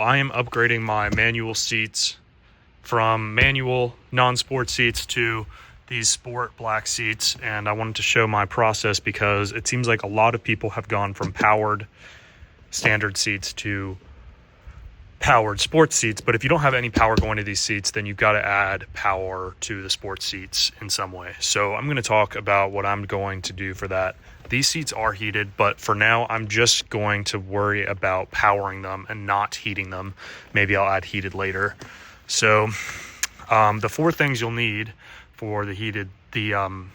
I am upgrading my manual seats from manual non-sport seats to these sport black seats, and I wanted to show my process because it seems like a lot of people have gone from powered standard seats to powered sports seats. But if you don't have any power going to these seats, then you've got to add power to the sports seats in some way. So I'm going to talk about what I'm going to do for that. These seats are heated, but for now I'm just going to worry about powering them and not heating them. Maybe I'll add heated later. So the four things you'll need for the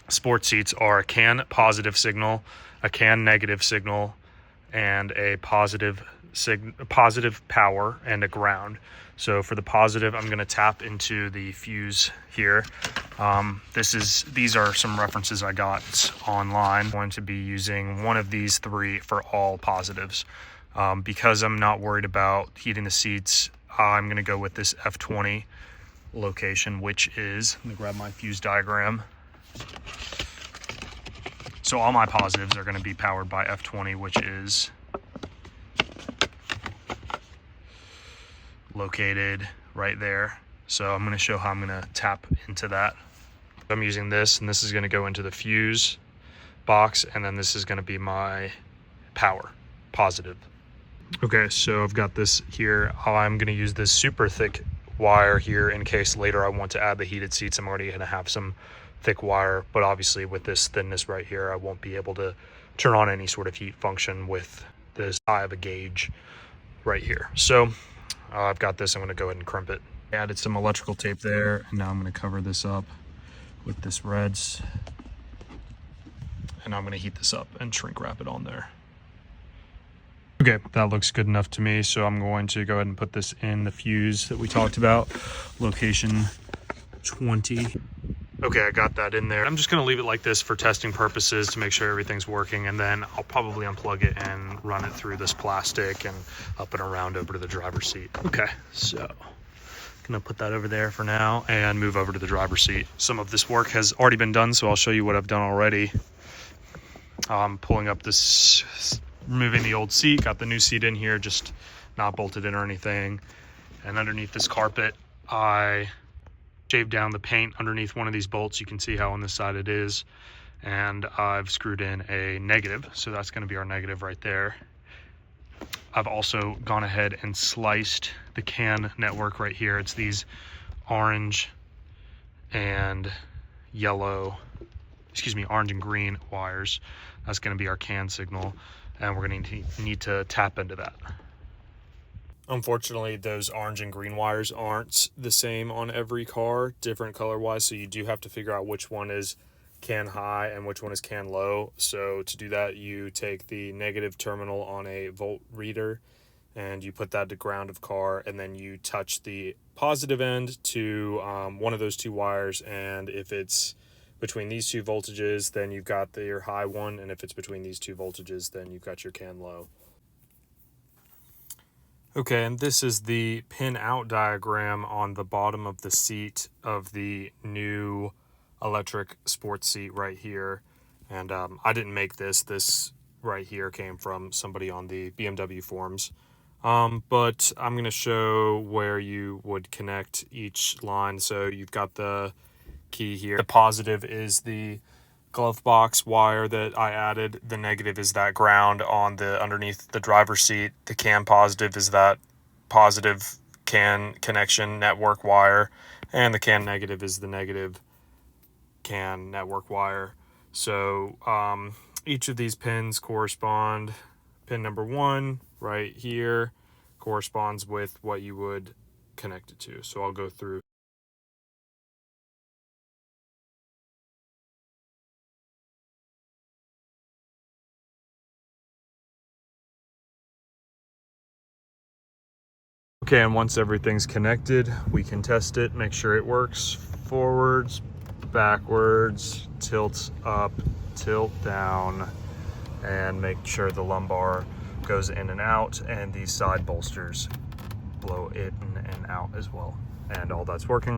sports seats are a CAN positive signal, a CAN negative signal, and a positive power and a ground. So for the positive, I'm going to tap into the fuse here. These are some references I got online. I'm going to be using one of these three for all positives. Because I'm not worried about heating the seats, I'm going to go with this F20 location, which is, let me grab my fuse diagram. So all my positives are going to be powered by F20, which is located right there. So I'm going to show how I'm going to tap into that. I'm using this, and this is going to go into the fuse box, and then this is going to be my power positive. Okay, so I've got this here. I'm going to use this super thick wire here in case later I want to add the heated seats. I'm already going to have some thick wire, but obviously with this thinness right here, I won't be able to turn on any sort of heat function with this. I have a gauge right here. So I've got this. I'm going to go ahead and crimp it. I added some electrical tape there, and now I'm going to cover this up with this reds, and I'm going to heat this up and shrink wrap it on there. Okay, that looks good enough to me, so I'm going to go ahead and put this in the fuse that we talked about, location 20. Okay, I got that in there. I'm just going to leave it like this for testing purposes to make sure everything's working, and then I'll probably unplug it and run it through this plastic and up and around over to the driver's seat. Okay, so I'm going to put that over there for now and move over to the driver's seat. Some of this work has already been done, so I'll show you what I've done already. Pulling up this, removing the old seat, got the new seat in here, just not bolted in or anything. And underneath this carpet, I shaved down the paint underneath one of these bolts. You can see how on this side it is. And I've screwed in a negative, so that's going to be our negative right there. I've also gone ahead and sliced the CAN network right here. It's these orange and orange and green wires. That's going to be our CAN signal, and we're going to need to tap into that. Unfortunately, those orange and green wires aren't the same on every car, different color-wise, so you do have to figure out which one is CAN high and which one is CAN low. So to do that, you take the negative terminal on a volt reader, and you put that to ground of car, and then you touch the positive end to one of those two wires, and if it's between these two voltages, then you've got your high one, and if it's between these two voltages, then you've got your CAN low. Okay, and this is the pin out diagram on the bottom of the seat of the new electric sports seat right here. And I didn't make this. This right here came from somebody on the BMW forums. But I'm going to show where you would connect each line. So you've got the key here. The positive is the glove box wire that I added. The negative is that ground on the underneath the driver's seat. The CAN positive is that positive CAN connection network wire, and the CAN negative is the negative CAN network wire. So each of these pins correspond. Pin number 1 right here corresponds with what you would connect it to. So I'll go through. Okay, and once everything's connected, we can test it, make sure it works. Forwards, backwards, tilt up, tilt down, and make sure the lumbar goes in and out, and these side bolsters blow in and out as well. And all that's working.